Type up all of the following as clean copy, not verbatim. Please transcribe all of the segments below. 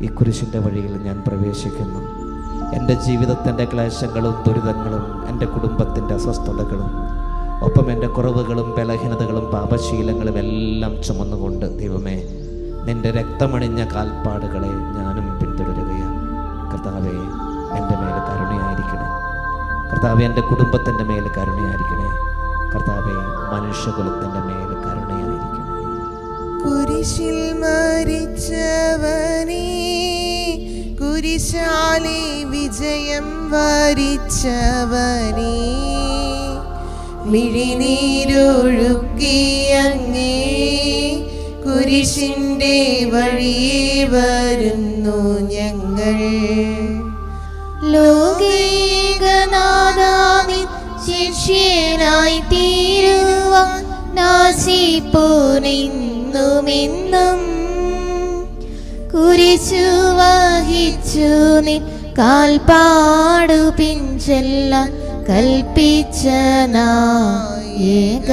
ഈ കുരിശിൻ്റെ വഴിയിൽ ഞാൻ പ്രവേശിക്കുന്നു. എൻ്റെ ജീവിതത്തിൻ്റെ ക്ലേശങ്ങളും ദുരിതങ്ങളും, എൻ്റെ കുടുംബത്തിൻ്റെ അസ്വസ്ഥതകളും, ഒപ്പം എൻ്റെ കുറവുകളും ബലഹീനതകളും പാപശീലങ്ങളും എല്ലാം ചുമന്നുകൊണ്ട് ദൈവമേ, നിൻ്റെ രക്തമണിഞ്ഞ കാൽപ്പാടുകളെ ഞാനും പിന്തുടരുകയാണ്. കർത്താവേ, എൻ്റെ മേൽ കരുണയായിരിക്കണേ. കർത്താവേ, എൻ്റെ കുടുംബത്തിൻ്റെ മേൽ കരുണയായിരിക്കണേ. കർത്താവേ, മനുഷ്യകുലത്തിൻ്റെ മേൽ കരുണയായിരിക്കണേ. കുരിശിൽ മരിച്ചവനേ, കുരിശാലെ വിജയം വരിച്ചവനേ, മിഴിനീരൊഴുക്കിയങ്ങേ കുരിശിൻ്റെ വഴിയേ വരുന്നു ഞങ്ങൾ. ലോകേകനാഥാനി ശിഷ്യനായി തീരുവാൻ നാസിപ്പോ നിന്നുമെന്നും കുരിശു വഹിച്ചു നിൻ കാൽപ്പാടു പിൻചെല്ലാൻ കൽപ്പിച്ച നായക,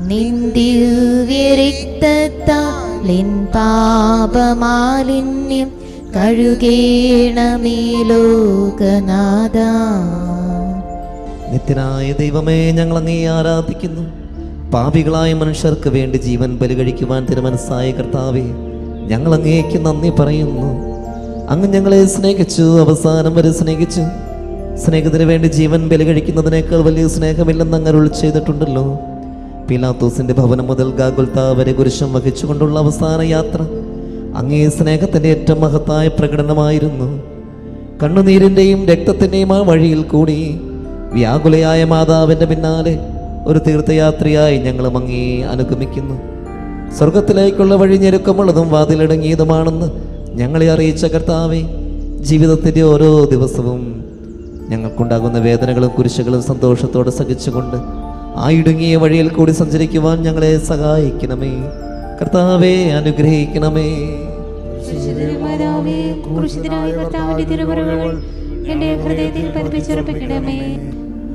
നിൻ ദിവ്യരക്തത്താൽ എൻ പാപമാലിന്യം കഴുകേണമേ ലോകനാഥ. നിത്യനായ ദൈവമേ, ഞങ്ങൾ അങ്ങേ ആരാധിക്കുന്നു. പാപികളായ മനുഷ്യർക്ക് വേണ്ടി ജീവൻ ബലി കഴിക്കുവാൻ തിരുമനസ്സായ കർത്താവേ, ഞങ്ങൾ അങ്ങേക്ക് നന്ദി പറയുന്നു. അങ്ങ് ഞങ്ങളെ സ്നേഹിച്ചു, അവസാനം വരെ സ്നേഹിച്ചു. സ്നേഹത്തിന് വേണ്ടി ജീവൻ ബലി കഴിക്കുന്നതിനേക്കാൾ വലിയ സ്നേഹമില്ലെന്ന് അങ്ങ് അരുളി ചെയ്തിട്ടുണ്ടല്ലോ. പീലാത്തോസിന്റെ ഭവനം മുതൽ ഗാഗുൽത്താ വരെ കുരിശം വഹിച്ചുകൊണ്ടുള്ള അവസാന യാത്ര അങ്ങേ സ്നേഹത്തിന്റെ ഏറ്റവും മഹത്തായ പ്രകടനമായിരുന്നു. കണ്ണുനീരിന്റെയും രക്തത്തിന്റെയും ആ വഴിയിൽ കൂടി വ്യാകുലയായ മാതാവിന്റെ പിന്നാലെ ഒരു തീർത്ഥയാത്രയായി ഞങ്ങളും അങ്ങേ അനുഗമിക്കുന്നു. സ്വർഗത്തിലേക്കുള്ള വഴി ഞെരുക്കമുള്ളതും വാതിലടങ്ങിയതുമാണെന്ന് ഞങ്ങളെ അറിയിച്ച കർത്താവേ, ജീവിതത്തിൻ്റെ ഓരോ ദിവസവും ഞങ്ങൾക്കുണ്ടാകുന്ന വേദനകളും കുരിശുകളും സന്തോഷത്തോടെ സഹിച്ചുകൊണ്ട് ആ ഇടുങ്ങിയ വഴിയിൽ കൂടി സഞ്ചരിക്കുവാൻ ഞങ്ങളെ സഹായിക്കണമേ. കർത്താവേ, അനുഗ്രഹിക്കണമേ. എന്റെ ഹൃദയത്തിൽ പതിപ്പിച്ചുറപ്പിക്കണമേ.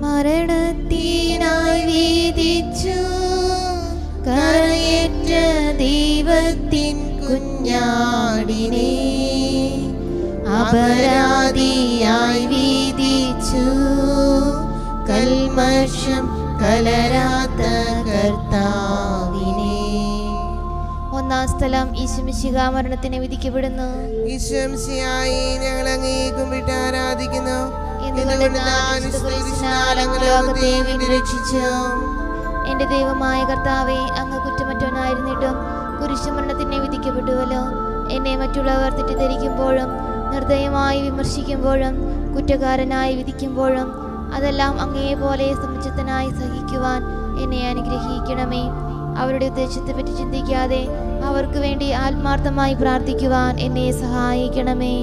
മരണത്തിനായി വീതിച്ചു കരയേറ്റ ദൈവത്തിൻ കുഞ്ഞാടിനെ അപരാധിയായി വീതിച്ചു കൽമഷം കലരാത്ത കർത്താവിനെ. ഒന്നാം സ്ഥലം ഈശോമിശിഹാ മരണത്തിന് വിധിക്കപ്പെടുന്നു. ഈശോമിശിഹായെ ഞങ്ങൾ അങ്ങേ കുമ്പിട്ട് ആരാധിക്കുന്നു. ലോകത്തെ വീണ്ടും രക്ഷിച്ചു. എന്റെ ദൈവമായ കർത്താവേ, അങ്ങ് കുറ്റമറ്റവനായിരുന്നിട്ടും കുരിശുമരണത്തിന് വിധിക്കപ്പെട്ടുവല്ലോ. എന്നെ മറ്റുള്ളവർ തെറ്റിദ്ധരിക്കുമ്പോഴും നിർദ്ദയമായി വിമർശിക്കുമ്പോഴും കുറ്റക്കാരനായി വിധിക്കുമ്പോഴും അതെല്ലാം അങ്ങേപോലെ സമുചിതനായി സഹിക്കുവാൻ എന്നെ അനുഗ്രഹിക്കണമേ. അവരുടെ ഉദ്ദേശത്തെ പറ്റി ചിന്തിക്കാതെ അവർക്ക് വേണ്ടി ആത്മാർത്ഥമായി പ്രാർത്ഥിക്കുവാൻ എന്നെ സഹായിക്കണമേ.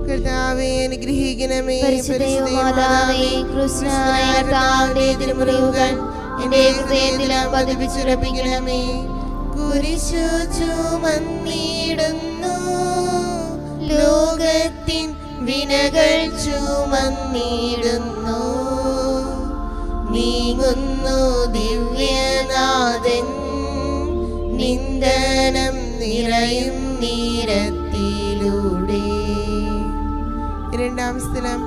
കർത്താവേ, അനുഗ്രഹിക്കണമേ. പരിശുദ്ധമാതാവേ, കൃഷ്ണനായ കർത്താവിന്റെ തിരുമുറിവുകൾ എന്റെ ഹൃദയത്തിൽ പതിപ്പിച്ചുറപ്പിക്കണമേ. കുരിശു ചുമന്നിടുന്നു, ലോകത്തിൻ വിനകൾ ചുമന്നിടുന്നു, നീങ്ങുന്നു ദിവ്യനാഥൻ നിന്ദനം നിറയും നീരത്തിലൂടെ. രണ്ടാം സ്ഥലം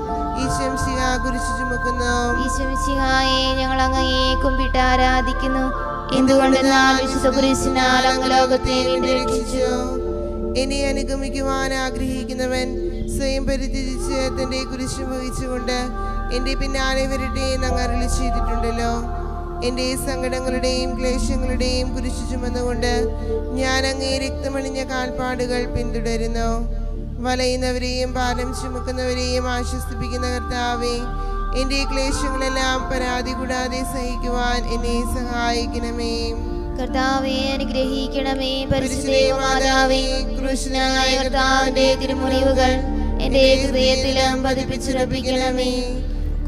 ഈശോമിശിഹാ കുരിശു ചുമക്കുന്നു. ഈശോമിശിഹായെ ഞങ്ങൾ അങ്ങയെ കുമ്പിട്ട് ആരാധിക്കുന്നു. എന്തുകൊണ്ടെന്നാൽ വിശുദ്ധ കുരിശിനാൽ അങ്ങ് ലോകത്തെ വീണ്ടും രക്ഷിച്ചു. എന്നെ അനുഗമിക്കുവാൻ ആഗ്രഹിക്കുന്നവൻ സ്വയം പരിത്യജിച്ച് തന്റെ കുരിശു വഹിച്ചുകൊണ്ട് എന്റെ പിന്നാലെ വരട്ടെ എന്ന് അങ്ങ് അരുളി ചെയ്തിട്ടുണ്ടല്ലോ. എൻ്റെ സങ്കടങ്ങളുടെയും ക്ലേശങ്ങളുടെയും കുരിശു ചുമന്നുകൊണ്ട് ഞാൻ അങ്ങേ രക്തമണിഞ്ഞ കാൽപ്പാടുകൾ പിന്തുടരുന്നു. വലയുന്നവരെയും ഭാരം ചുമക്കുന്നവരെയും ആശ്വസിപ്പിക്കുന്ന കർത്താവേ, എൻ്റെ ക്ലേശങ്ങളെല്ലാം പരാതി കൂടാതെ സഹിക്കുവാൻ എന്നെ സഹായിക്കണമേ. കർത്താവേ, അനുഗ്രഹിക്കണമേ. പരിശുദ്ധമാതാവേ, കൃഷ്ണനായ കർത്താവിന്റെ തിരുമുറിവുകൾ എന്റെ ഹൃദയത്തിലും പതിപ്പിച്ചുറപ്പിക്കണമേ.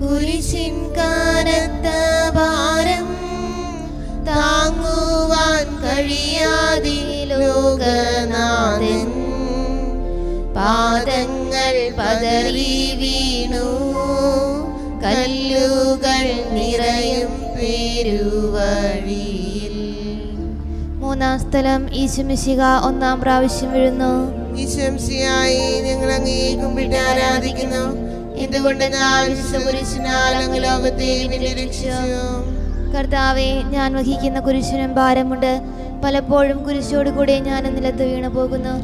കുരിശിൻ കനത്ത ഭാരം താങ്ങുവാൻ കഴിയാതെ ലോകനാഥൻ പാദങ്ങൾ പതറി വീണു, കല്ലുകൾ നിറയും പെരുവഴിയിൽ. മൂന്നാം സ്ഥലം ഈശോമിശിഹാ ഒന്നാം പ്രാവശ്യം വീഴുന്നു. ഈശംസിയായി ഞങ്ങൾ അങ്ങയെ കുമ്പിട്ട് ആരാധിക്കുന്നു. എന്തുകൊണ്ടെന്നാൽ വിശുദ്ധ കുരിശിനാൽ അങ്ങ് ലോകത്തെ രക്ഷിച്ചു. കർത്താവെ, ഞാൻ വഹിക്കുന്ന കുരിശിനും ഭാരമുണ്ട്. പലപ്പോഴും കുരിശോട് കൂടെ ഞാൻ നിലത്ത് വീണു പോകുന്നു.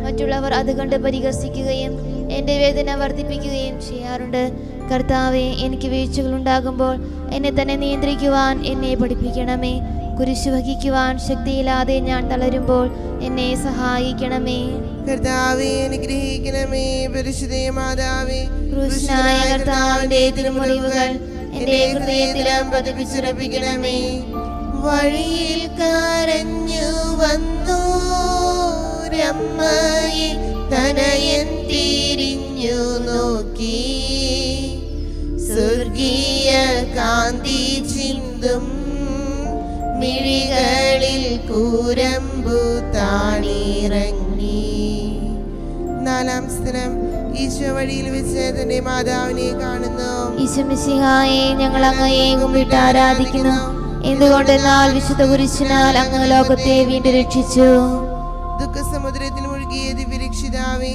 മറ്റുള്ളവർ അത് കണ്ട് പരിഹസിക്കുകയും എൻ്റെ വേദന വർദ്ധിപ്പിക്കുകയും ചെയ്യാറുണ്ട്. കർത്താവെ, എനിക്ക് വീഴ്ചകൾ ഉണ്ടാകുമ്പോൾ എന്നെ തന്നെ നിയന്ത്രിക്കുവാൻ എന്നെ പഠിപ്പിക്കണമേ. കുരിശ് വഹിക്കുവാൻ ശക്തിയില്ലാതെ ഞാൻ തളരുമ്പോൾ എന്നെ സഹായിക്കണമേ. കർത്താവെ, അനുഗ്രഹിക്കണമേ. പരിശുദ്ധ മാതാവേ, ക്രൂശനായ കർത്താവിന്റെ തിരുമുറിവുകൾ എൻ്റെ ഹൃദയത്തിലും പതിപ്പിച്ചുറപ്പിക്കണമേ. വഴിയിൽ കരഞ്ഞു വന്നു രമ്മയെ തനയൻ തിരിഞ്ഞു നോക്കി, സ്വർഗീയ കാന്തി ചിന്തും മിഴികളിൽ കൂരമ്പു താണിറങ്ങി. നാലാം സ്ഥലം, ഈശോ വഴിയിൽ വെച്ച് തന്റെ മാതാവിനെ കാണുന്നു. ഈശോമിശിഹായെ, ഞങ്ങൾ അങ്ങയെ കുമ്പിട്ട് ആരാധിക്കുന്നു. എന്തുകൊണ്ടെന്നാൽ വിശുദ്ധ കുരിശിനാൽ അങ്ങ് ലോകത്തെ വീണ്ടും രക്ഷിച്ചു. ദുഃഖസമുദ്രത്തിൽ മുഴുകിയ ദിവ്യരക്ഷിതാവേ,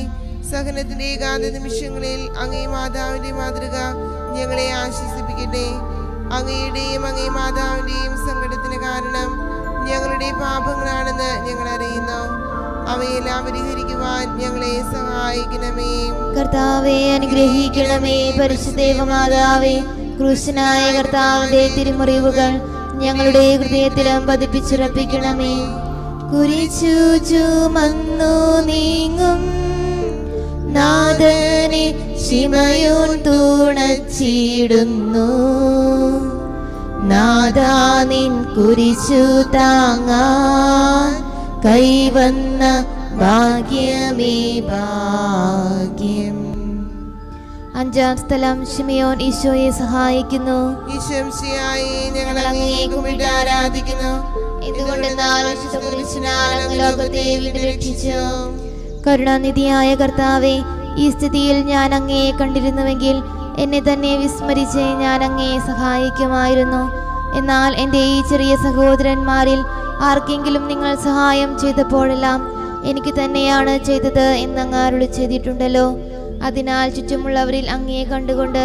സഹനത്തിന്റെ ഏകാന്ത നിമിഷങ്ങളിൽ അങ്ങേ മാതാവിന്റെ മാതൃക ഞങ്ങളെ ആശ്വസിപ്പിക്കട്ടെ. അങ്ങയുടെയും അങ്ങേ മാതാവിന്റെയും സങ്കടത്തിന് കാരണം ഞങ്ങളുടെ പാപങ്ങളാണെന്ന് ഞങ്ങൾ അറിയുന്നു. അവയെല്ലാം പരിഹരിക്കുവാൻ ഞങ്ങളെ സഹായിക്കണമേ. കർത്താവെ, അനുഗ്രഹിക്കണമേ. പരിശുദ്ധ മാതാവേ, ക്രൂശനായ കർത്താവിന്റെ തിരുമുറിവുകൾ ഞങ്ങളുടെ ഹൃദയത്തിലും പതിപ്പിച്ചുറപ്പിക്കണമേ. കുരിശു ചുമന്നു നീങ്ങും നാഥനെ ശിമയോൻ തുണച്ചിടുന്നു. നാഥാ, നിൻ കുരിശു താങ്ങാൻ കൈവന്ന ഭാഗ്യമേ ഭാഗ്യം. അഞ്ചാം സ്ഥലം, ശിമയോൻ ഈശോയെ സഹായിക്കുന്നു. ഈശംസിയായി ഞങ്ങൾ അങ്ങയെ കുമ്പിട്ട് ആരാധിക്കുന്നു. എന്തുകൊണ്ടെന്നാൽ വിശുദ്ധ കുരിശിനാൽ അങ്ങ് ലോകത്തെ വീണ്ടും രക്ഷിച്ചു. കരുണാനിധിയായ കർത്താവെ, ഈ സ്ഥിതിയിൽ ഞാൻ അങ്ങയെ കണ്ടിരുന്നുവെങ്കിൽ എന്നെ തന്നെ വിസ്മരിച്ച് ഞാൻ അങ്ങയെ സഹായിക്കുമായിരുന്നു. എന്നാൽ എൻ്റെ ഈ ചെറിയ സഹോദരന്മാരിൽ ആർക്കെങ്കിലും നിങ്ങൾ സഹായം ചെയ്തപ്പോഴെല്ലാം എനിക്ക് തന്നെയാണ് ചെയ്തത് എന്നങ്ങ് അരുളി ചെയ്തിട്ടുണ്ടല്ലോ. അതിനാൽ ചുറ്റുമുള്ളവരിൽ അങ്ങയെ കണ്ടുകൊണ്ട്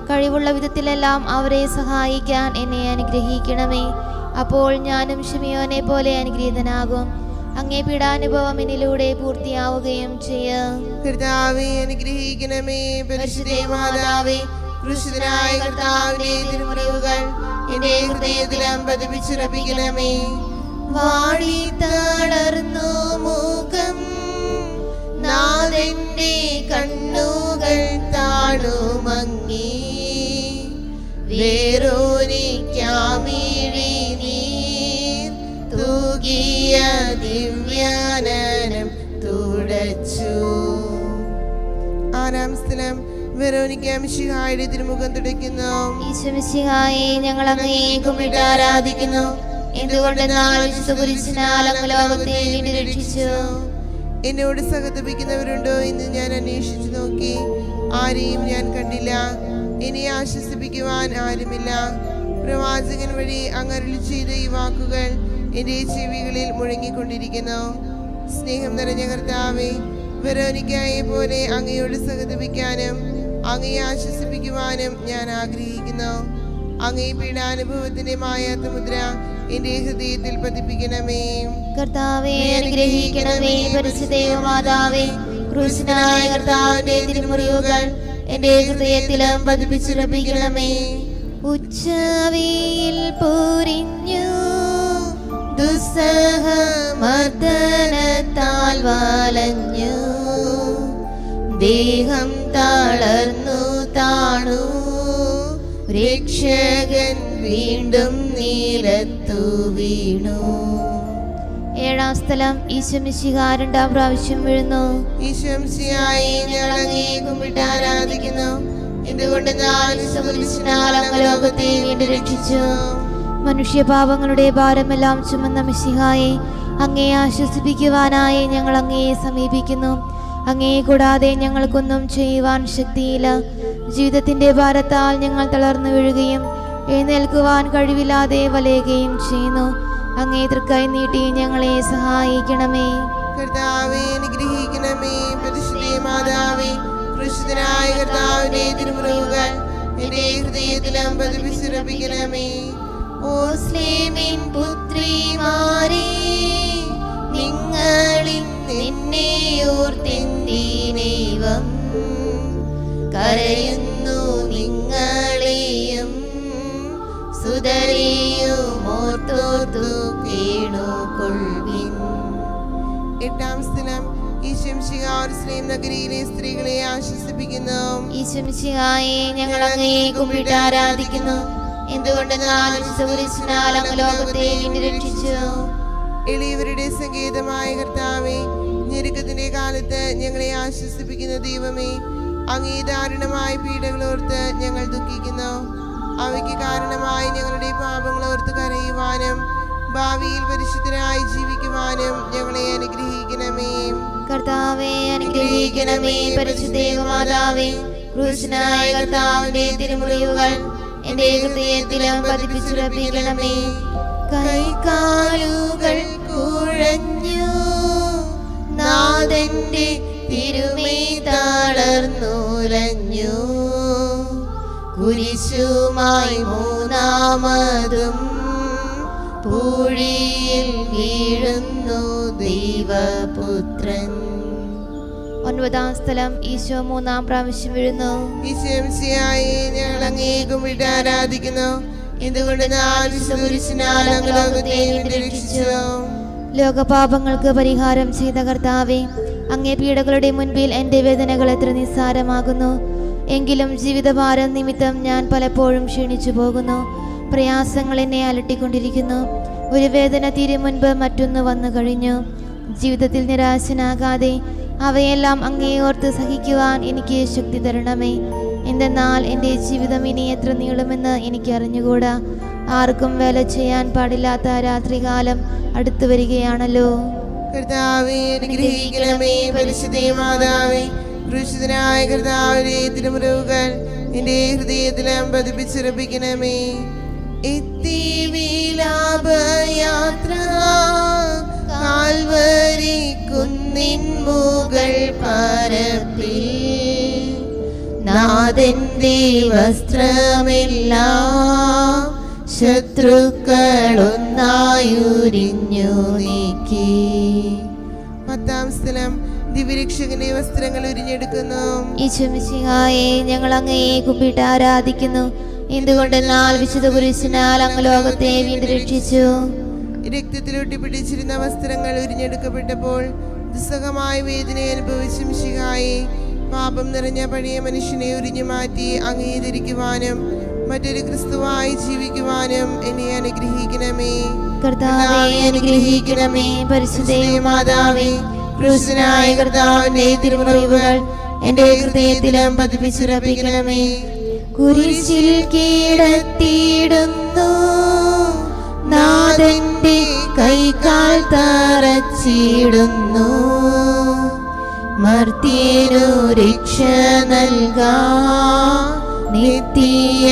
കഴിവുള്ള വിധത്തിലെല്ലാം അവരെ സഹായിക്കാൻ എന്നെ അനുഗ്രഹിക്കണമേ. അപ്പോൾ ഞാനും ശിമയോനെ പോലെ അനുഗ്രഹീതനാകും. അങ്ങേ പീഡാനുഭവം എന്നിലൂടെ പൂർത്തിയാവുകയും ചെയ്യാം. കർത്താവേ, അനുഗ്രഹിക്കണമേ. പരിശുദ്ധ മാതാവേ, ക്രൂശിതനായ കർത്താവിന്റെ തിരുമുറിവുകൾ എന്റെ ഹൃദയത്തിലും പതിപ്പിച്ചുറപ്പിക്കണമേ. വാടി തളർന്നു മുഖം, നാഥന്റെ കണ്ണുകൾ താണുമങ്ങി, വേറൊരിക്കാമിഴി നീർ തൂകിയ ദിവ്യാനനം തുടച്ചു. ആറാം സ്ഥലം, വെറോനിക്ക മിശിഹായുടെ തിരുമുഖം തുടയ്ക്കുന്നു. ഈശോമിശിഹായെ, ഞങ്ങൾ അങ്ങയെ കുമ്പിട്ട് ആരാധിക്കുന്നു. എന്തുകൊണ്ടെന്നാൽ വിശുദ്ധ കുരിശിനാൽ അങ്ങ് ലോകത്തെ വീണ്ടും രക്ഷിച്ചു. എന്നോട് സഹതപിക്കുന്നവരുണ്ടോ എന്ന് ഞാൻ അന്വേഷിച്ചു നോക്കി, ആരെയും ഞാൻ കണ്ടില്ല. എന്നെ ആശ്വസിപ്പിക്കുവാൻ ആരുമില്ല. പ്രവാചകൻ വഴി അങ്ങ് അരുളി ചെയ്ത ഈ വാക്കുകൾ എൻ്റെ ചെവികളിൽ മുഴങ്ങിക്കൊണ്ടിരിക്കുന്നു. സ്നേഹം നിറഞ്ഞ കർത്താവേ, വെറോനിക്കയെ പോലെ അങ്ങയോട് സഹതപിക്കാനും അങ്ങയെ ആശ്വസിപ്പിക്കുവാനും ഞാൻ ആഗ്രഹിക്കുന്നു. അങ്ങേ പീഡാനുഭവത്തിന്റെ മായാത്ത മുദ്ര എന്റെ ഹൃദയത്തിൽ പതിപ്പിക്കണമേ. കർത്താവേ, അനുഗ്രഹിക്കണമേ. പരിശുദ്ധ മാതാവേ, ക്രൂശനായ കർത്താവിന്റെ തിരുമുറിവുകൾ എന്റെ ഹൃദയത്തിലും പതിപ്പിച്ചുറപ്പിക്കണമേ. ഉച്ചവെയിൽ പൊരിഞ്ഞു ദുസ്സഹമർദ്ദനത്താൽ വലഞ്ഞു, ദേഹം തളർന്നു താണു, രക്ഷകൻ വീണ്ടും നിലത്തു വീണു. ഏഴാം സ്ഥലം, ഈശോമിശിഹ രണ്ടാം പ്രാവശ്യം വീഴുന്നു. ഈശോമിശിഹായെ, ഞങ്ങൾ അങ്ങയെ കുമ്പിട്ട് ആരാധിക്കുന്നു. എന്തുകൊണ്ടെന്നാൽ കുരിശിനാൽ അങ്ങ് ലോകത്തെ വീണ്ടും രക്ഷിച്ചു. മനുഷ്യപാപങ്ങളുടെ ഭാരമെല്ലാം ചുമന്ന മിശിഹായെ, അങ്ങയെ ആശ്വസിപ്പിക്കുവാനായി ഞങ്ങൾ അങ്ങയെ സമീപിക്കുന്നു. അങ്ങയെ കൂടാതെ ഞങ്ങൾക്കൊന്നും ചെയ്യുവാൻ ശക്തിയില്ല. ജീവിതത്തിന്റെ ഭാരത്താൽ ഞങ്ങൾ തളർന്നു വീഴുകയും എഴുന്നേൽക്കുവാൻ കഴിവില്ലാതെ വലയുകയും ചെയ്യുന്നു. അങ്ങേ തൃക്കൈ നീട്ടി ഞങ്ങളെ സഹായിക്കണമേ. കർത്താവേ, അനുഗ്രഹിക്കണമേ. അനുഗ്രഹിക്കണമേ. പരിശുദ്ധേ മാതാവേ, ക്രൂശിതനായ കർത്താവിന്റെ തിരുമുറിവുകൾ എന്റെ ഹൃദയത്തിലും പതിപ്പിച്ചുറപ്പിക്കണമേ. ഓ സ്ലേമിൻ പുത്രിമാരേ, നിങ്ങളിൽ നിന്നെ ഓർത്തെന്തീനേവം കരയുന്നു. നിങ്ങളെയും സുതരെയും ഓർത്തോർത്തു കേണുകൊള്ളുവിൻ. എട്ടാം സ്ഥലം ഈശംശിഹാർസ്ലേം നഗരിയിലെ സ്ത്രീകളെ ആശ്വസിപ്പിക്കുന്നു. ഈശംശിഹായെ, ഞങ്ങൾ അങ്ങയെ കുമ്പിട്ട് ആരാധിക്കുന്നു. എന്തുകൊണ്ടെന്നാൽ കുരിശിനാൽ അങ്ങ് ലോകത്തെ വീണ്ടും രക്ഷിച്ചു. എളിയവരുടെ സങ്കേതമായ കർത്താവേ, ഞെരുക്കത്തിന്റെ കാലത്ത് ഞങ്ങളെ ആശ്വസിപ്പിക്കുന്ന ദൈവമേ, അങ്ങേ ദാരുണമായ പീഡകളോർത്ത് ഞങ്ങൾ ദുഃഖിക്കുന്നു. അവയ്ക്ക് കാരണമായി ഞങ്ങളുടെ പാപങ്ങളോർത്ത് കരയുവാനും ഭാവിയിൽ പരിശുദ്ധരായി ജീവിക്കുവാനും ഞങ്ങളെ അനുഗ്രഹിക്കണമേ. കർത്താവേ, അനുഗ്രഹിക്കണമേ. പരിശുദ്ധ മാതാവേ, ക്രൂശനായ കർത്താവിന്റെ തിരുമുറിവുകൾ എന്റെ ഹൃദയത്തിലും പതിപ്പിച്ചുറപ്പിക്കണമേ. കൈകാലുകൾ കുഴഞ്ഞു, നാഥന്റെ തിരുമൈ തളർന്നുലഞ്ഞു. കുരിശുമായി മൂന്നാമതും പൂഴിയിൽ വീഴുന്നു ദൈവപുത്രൻ. ഒൻപതാം സ്ഥലം ഈശോ മൂന്നാം പ്രാവശ്യം വീഴുന്നു. ഈശോമിശിഹായെ, ഞങ്ങൾ അങ്ങേ കുമ്പിട്ട് ആരാധിക്കുന്നു. എന്തുകൊണ്ടെന്നാൽ കുരിശിനാൽ അങ്ങ് ലോകത്തെ വീണ്ടും രക്ഷിച്ചു. ലോകപാപങ്ങൾക്ക് പരിഹാരം ചെയ്ത കർത്താവേ, അങ്ങേ പീഡകളുടെ മുൻപിൽ എൻ്റെ വേദനകൾ എത്ര നിസ്സാരമാകുന്നു. എങ്കിലും ജീവിതഭാരം നിമിത്തം ഞാൻ പലപ്പോഴും ക്ഷീണിച്ചു പോകുന്നു. പ്രയാസങ്ങൾ എന്നെ അലട്ടിക്കൊണ്ടിരിക്കുന്നു. ഒരു വേദന തീരും മുൻപ് മറ്റൊന്ന് വന്നു കഴിഞ്ഞു. ജീവിതത്തിൽ നിരാശനാകാതെ അവയെല്ലാം അങ്ങേ ഓർത്ത് സഹിക്കുവാൻ എനിക്ക് ശക്തി തരണമേ. എന്തെന്നാൽ എൻ്റെ ജീവിതം ഇനി എത്ര നീളുമെന്ന് എനിക്ക് അറിഞ്ഞുകൂടാ. ആർക്കും വേല ചെയ്യാൻ പാടില്ലാത്ത രാത്രികാലം അടുത്തു വരികയാണല്ലോ. കർത്താവേ, അനുഗ്രഹിക്കണമേ. പരിശുദ്ധേ മാതാവേ, ക്രൂശിതനായ കർത്താവിന്റെ തിരുമുറിവുകൾ എന്റെ ഹൃദയത്തിലും പതിപ്പിച്ചുറപ്പിക്കണമേ. എത്തി വിലാപയാത്ര കാൽവരി കുന്നിൻ മുകൾ പരപ്പിൽ, നാഥന്റെ വസ്ത്രമെല്ലാം ശത്രുക്കളൊന്നായുരിഞ്ഞു നീക്കി. പത്താം സ്ഥലം ദിവ്യരക്ഷകന്റെ വസ്ത്രങ്ങൾ ഉരിഞ്ഞെടുക്കുന്നു. ഈശോമിശിഹായെ, ഞങ്ങൾ അങ്ങയെ കുമ്പിട്ട് ആരാധിക്കുന്നു. എന്തുകൊണ്ടെന്നാൽ വിശുദ്ധ കുരിശിനാൽ അങ്ങ് ലോകത്തെ വീണ്ടും രക്ഷിച്ചു. രക്തത്തിലൊട്ടിപ്പിടിച്ചിരുന്ന വസ്ത്രങ്ങൾ ഉരിഞ്ഞെടുക്കപ്പെട്ടപ്പോൾ ദുസ്സഹമായ വേദന അനുഭവിച്ച മിശിഹായെ, പാപം നിറഞ്ഞ പഴയ മനുഷ്യനെ ഉരിഞ്ഞു മാറ്റി അങ്ങയെ ധരിക്കുവാനും മറ്റൊരു ക്രിസ്തുവായി ജീവിക്കുവാനും എന്നെ അനുഗ്രഹിക്കണമേ. കർത്താവേ, അനുഗ്രഹിക്കണമേ. പരിശുദ്ധേ മാതാവേ, ക്രൂശനായ കർത്താവിന്റെ തിരുമുറിവുകൾ എന്റെ ഹൃദയത്തിലും പതിപ്പിച്ചുറപ്പിക്കണമേ. കുരിശിൽ കീഴത്തിയിടുന്നു, നാഥന്റെ കൈകാൽ തറച്ചിടുന്നു. മർത്യനു രക്ഷ നൽകാൻ നിത്യ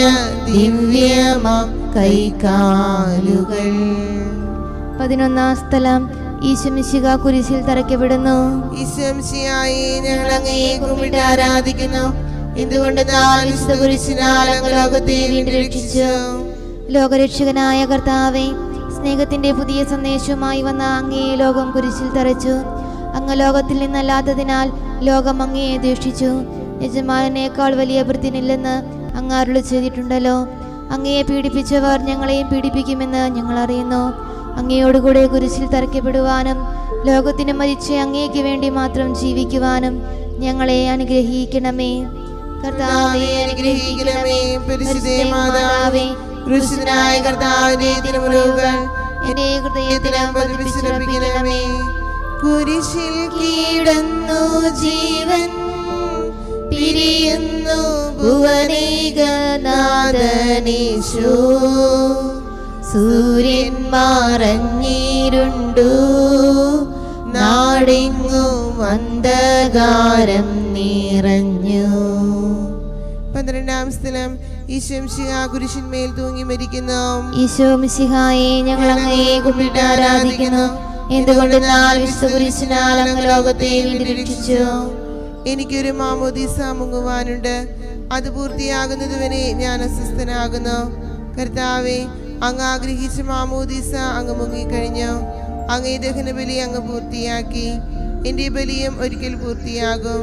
ദിവ്യമാം കൈകാലുകൾ. 11-ാം സ്ഥലം ഈശോമിശിഹ കുരിശിൽ തറയ്ക്കപ്പെടുന്നു. ഈശോമിശിഹായെ, ഞങ്ങൾ അങ്ങയെ കുമ്പിട്ട് ആരാധിക്കുന്നു. എന്തുകൊണ്ടെന്നാൽ വിശുദ്ധ കുരിശിനാൽ അങ്ങ് ലോകത്തെ വീണ്ടും രക്ഷിച്ചു. ലോകരക്ഷകനായ കർത്താവേ, സ്നേഹത്തിന്റെ പുതിയ സന്ദേശവുമായി വന്ന അങ്ങയെ ലോകം കുരിശിൽ തറച്ചു. അങ്ങ് ലോകത്തിൽ നിന്നല്ലാത്തതിനാൽ ലോകം അങ്ങയെ ദ്വേഷിച്ചു. യജമാനേക്കാൾ വലിയ ഭൃത്യനില്ലെന്ന് അങ്ങ് അരുളി ചെയ്തിട്ടുണ്ടല്ലോ. അങ്ങയെ പീഡിപ്പിച്ചവർ ഞങ്ങളെയും പീഡിപ്പിക്കുമെന്ന് ഞങ്ങൾ അറിയുന്നു. അങ്ങയോടുകൂടെ കുരിശിൽ തറയ്ക്കപ്പെടുവാനും ലോകത്തിന് മരിച്ച് അങ്ങേക്ക് വേണ്ടി മാത്രം ജീവിക്കുവാനും ഞങ്ങളെ അനുഗ്രഹിക്കണമേ. കർത്താവേ, അനുഗ്രഹിക്കണമേ. പരിശുദ്ധേ മാതാവേ, ക്രൂശിതനായ കർത്താവിന്റെ തിരുമുറിവുകൾ എന്റെ ഹൃദയത്തിലും പതിപ്പിച്ചുറപ്പിക്കണമേ. കുരിശിൽ കീടന്നു ജീവൻ പിരിയുന്നു ഭുവനേകനാഥനീശോ. സൂര്യൻ മറഞ്ഞിരുണ്ടു, നാടെങ്ങും അന്ധകാരം നിറഞ്ഞു. 12-ാം സ്ഥലം ഈശോമിശിഹ കുരിശിന്മേൽ തൂങ്ങി മരിക്കുന്നു. ഈശോമിശിഹായെ, ഞങ്ങൾ അങ്ങയെ കുമ്പിട്ട് ആരാധിക്കുന്നു. എന്തുകൊണ്ടെന്നാൽ വിശുദ്ധ കുരിശിനാൽ അങ്ങ് ലോകത്തെ വീണ്ടും രക്ഷിച്ചു. എനിക്കൊരു മാമോദീസ മുങ്ങുവാനുണ്ട്, അത് പൂർത്തിയാകുന്നതുവരെ ഞാൻ അസ്വസ്ഥനാകുന്നു. കർത്താവെ, അങ്ങ് ആഗ്രഹിച്ച മാമോദീസ അങ്ങ് മുങ്ങിക്കഴിഞ്ഞു. അങ്ങേ ദഹനബലി അങ്ങ് പൂർത്തിയാക്കി. എൻ്റെ ബലിയും ഒരിക്കൽ പൂർത്തിയാകും.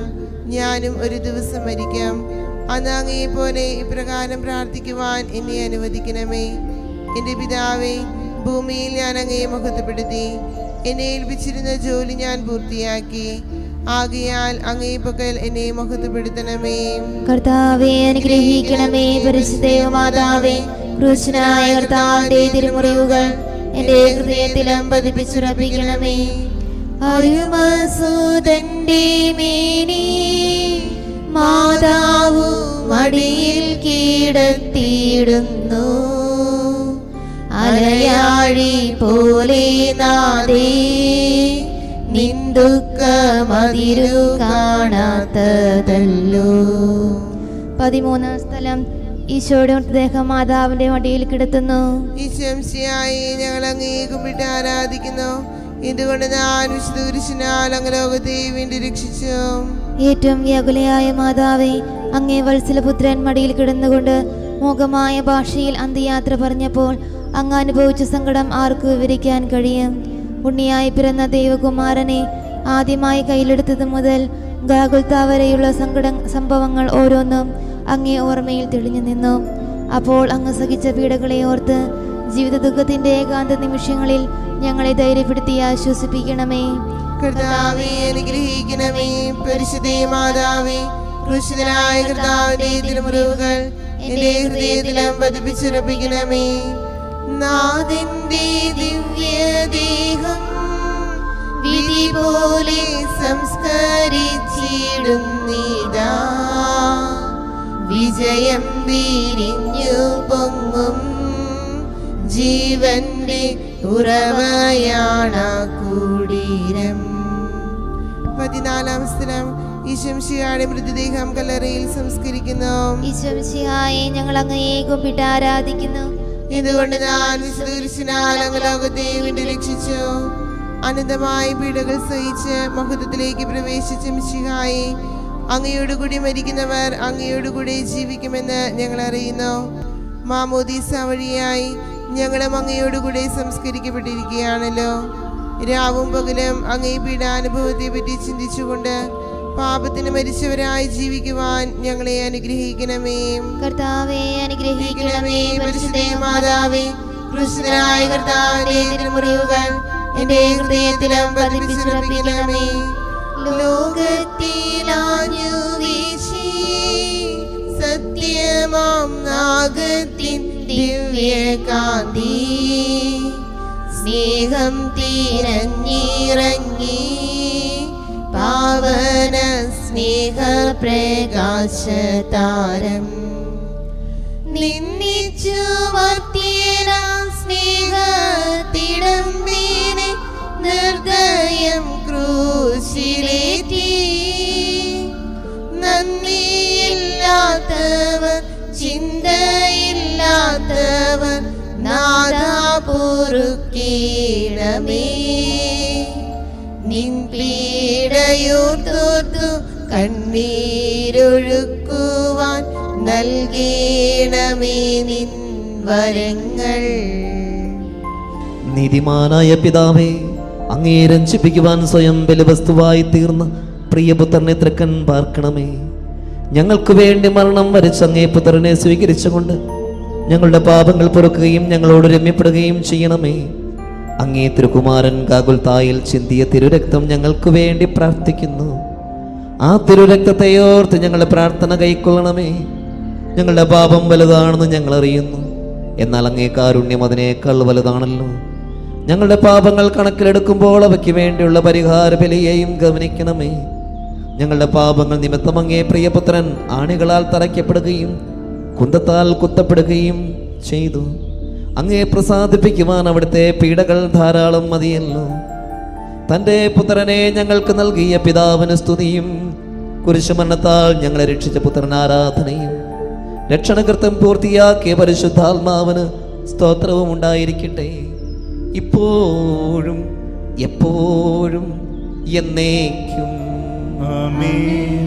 ഞാനും ഒരു ദിവസം മരിക്കാം. അന്ന് അങ്ങയെ പോലെ ഇപ്രകാരം പ്രാർത്ഥിക്കുവാൻ എന്നെ അനുവദിക്കണമേ. എൻ്റെ പിതാവേ, ഭൂമിയിൽ ഞാൻ അങ്ങയെ മഹത്വപ്പെടുത്തി. എന്നെ ഏൽപ്പിച്ചിരുന്ന ജോലി ഞാൻ പൂർത്തിയാക്കി. ആകയാൽ അങ്ങേ പക്കൽ എന്നെ മഹത്വപ്പെടുത്തണമേ. കർത്താവെ അനുഗ്രഹിക്കണമേ. പരിശുദ്ധ മാതാവേ, ക്രൂശനായ കർത്താവിന്റെ തിരുമുറിവുകൾ എന്റെ ഹൃദയത്തിലും പതിപ്പിച്ചുറപ്പിക്കണമേ. അരുമസൂതന്റെ മേനി മാതാവു മടിയിൽ കീടത്തിയിടുന്നു. അലയാഴി പോലെ നാദേ നിന്ദുഃഖമതിരു കാണാത്തതല്ലോ. 13 സ്ഥലം ഈശോയുടെ മൃതദേഹം മാതാവിന്റെ മടിയിൽ കിടത്തുന്നു. ഈശംസിയായി ഞങ്ങൾ അങ്ങേ കുമ്പിട്ട് ആരാധിക്കുന്നു. ഇതുകൊണ്ട് ഞാൻ വിശുദ്ധ കുരിശിനാൽ അങ്ങ് ലോകത്തെ വീണ്ടും രക്ഷിച്ചു. ഏറ്റവും വ്യാകുലയായ മാതാവേ, അങ്ങേ വത്സലപുത്രൻ മടിയിൽ കിടന്നുകൊണ്ട് മോഹമായ ഭാഷയിൽ അന്ത്യയാത്ര പറഞ്ഞപ്പോൾ അങ്ങ് അനുഭവിച്ച സങ്കടം ആർക്കു വിവരിക്കാൻ കഴിയും? ഉണ്ണിയായി പിറന്ന ദൈവകുമാരനെ ആദ്യമായി കയ്യിലെടുത്തത് മുതൽ ഗാഗുൽത്ത വരെയുള്ള സംഭവങ്ങൾ ഓരോന്നും അങ്ങേ ഓർമ്മയിൽ തെളിഞ്ഞു നിന്നു. അപ്പോൾ അങ്ങ് സഹിച്ച പീഡകളെ ഓർത്ത് ജീവിത ദുഃഖത്തിന്റെ ഏകാന്ത നിമിഷങ്ങളിൽ ഞങ്ങളെ ധൈര്യപ്പെടുത്തി ആശ്വസിപ്പിക്കണമേ. കർത്താവേ അനുഗ്രഹിക്കണമേ. പരിശുദ്ധ മാതാവേ, ക്രൂശിതനായ കർത്താവിന്റെ തിരുമുറിവുകൾ എന്റെ ഹൃദയത്തിലും പതിപ്പിച്ചുറപ്പിക്കണമേ. നാഥന്റെ ദിവ്യദേഹം വിധി പോലെ സംസ്കരിച്ചിടുന്നിതാ. വിജയം വിരിഞ്ഞു പൊങ്ങും ജീവന്റെ ഉറവയാണ കുടീരം. 14 സ്ഥലം ഈശംശിഹായുടെ മൃതദേഹം കല്ലറയിൽ സംസ്കരിക്കുന്നു. ഈശംശിഹായെ ഞങ്ങൾ അങ്ങയെ കുമ്പിട്ട് ആരാധിക്കുന്നു. ഇതുകൊണ്ട് ഞാൻ വിശുദ്ധ കുരിശിനാൽ അങ്ങ് ലോകത്തെ വീണ്ടും രക്ഷിച്ചു. അനന്തമായ പീഡകൾ സഹിച്ച് മഹത്വത്തിലേക്ക് പ്രവേശിച്ച മിശിഹായെ, അങ്ങയോടുകൂടി മരിക്കുന്നവർ അങ്ങയോടുകൂടി ജീവിക്കുമെന്ന് ഞങ്ങൾ അറിയുന്നു. മാമോദീസ വഴിയായി ഞങ്ങളും അങ്ങയോടുകൂടി സംസ്കരിക്കപ്പെട്ടിരിക്കുകയാണല്ലോ. രാവും പകലും അങ്ങേ പീഡാനുഭവത്തെ പറ്റി ചിന്തിച്ചുകൊണ്ട് പാപത്തിന് മരിച്ചവരായി ജീവിക്കുവാൻ ഞങ്ങളെ അനുഗ്രഹിക്കണമേ. കർത്താവേ അനുഗ്രഹിക്കണമേ. പരിശുദ്ധ മാതാവേ, ക്രൂശിതനായ കർത്താവിന്റെ തിരുമുറിവുകൾ എന്റെ ഹൃദയത്തിലും പതിപ്പിച്ചുറപ്പിക്കണമേ. ലോകത്തിലാഞ്ഞു വീശി സത്യമാം നാഗത്തിൻ ദിവ്യകാന്തി സ്നേഹം തിരഞ്ഞിറങ്ങി പാവന സ്നേഹ പ്രകാശതാരം നിന്നിച്ചു മർത്യന സ്നേഹത്തിടമ്പീനെ നിർദ്ദയം ക്രൂശിലേറ്റി. നന്ദിയില്ലാത്തവർ ചിന്തയില്ലാത്തവർ നാദാ പൊറുക്കേണമേ. നിൻ പീഡയോർത്തോർത്തു കണ്ണീരൊഴുക്കുവാൻ നൽകേണമേ നിൻ വരങ്ങൾ. നീതിമാനായ പിതാവേ, അങ്ങേ രഞ്ജിപ്പിക്കുവാൻ സ്വയം ബലിവസ്തുവായി തീർന്ന പ്രിയപുത്രനെ തൃക്കൻ പാർക്കണമേ. ഞങ്ങൾക്ക് വേണ്ടി മരണം വരിച്ച അങ്ങേ പുത്രനെ സ്വീകരിച്ചുകൊണ്ട് ഞങ്ങളുടെ പാപങ്ങൾ പൊറുക്കുകയും ഞങ്ങളോട് രമ്യപ്പെടുകയും ചെയ്യണമേ. അങ്ങേ തിരുകുമാരൻ ഗാഗുൽത്തായിൽ ചിന്തിയ തിരുരക്തം ഞങ്ങൾക്ക് വേണ്ടി പ്രാർത്ഥിക്കുന്നു. ആ തിരുരക്തത്തെയോർത്ത് ഞങ്ങളുടെ പ്രാർത്ഥന കൈക്കൊള്ളണമേ. ഞങ്ങളുടെ പാപം വലുതാണെന്ന് ഞങ്ങൾ അറിയുന്നു, എന്നാൽ അങ്ങേ കാരുണ്യം അതിനേക്കാൾ വലുതാണല്ലോ. ഞങ്ങളുടെ പാപങ്ങൾ കണക്കിലെടുക്കുമ്പോൾ അവയ്ക്ക് വേണ്ടിയുള്ള പരിഹാര ബലിയെയും ഗവനിക്കണമേ. ഞങ്ങളുടെ പാപങ്ങൾ നിമിത്തം അങ്ങേ പ്രിയപുത്രൻ ആണികളാൽ തറയ്ക്കപ്പെടുകയും കുന്തത്താൽ കുത്തപ്പെടുകയും ചെയ്തു. അങ്ങേ പ്രസാദിപ്പിക്കുവാൻ അവിടുത്തെ പീഡകൾ ധാരാളം മതിയല്ലോ. തൻ്റെ പുത്രനെ ഞങ്ങൾക്ക് നൽകിയ പിതാവിന് സ്തുതിയും കുരിശുമരണത്താൽ ഞങ്ങളെ രക്ഷിച്ച പുത്രൻ ആരാധനയും രക്ഷണകൃത്യം പൂർത്തിയാക്കിയ പരിശുദ്ധാത്മാവിന് സ്തോത്രവും ഉണ്ടായിരിക്കട്ടെ, ഇപ്പോഴും എപ്പോഴും എന്നേക്കും. ആമേൻ.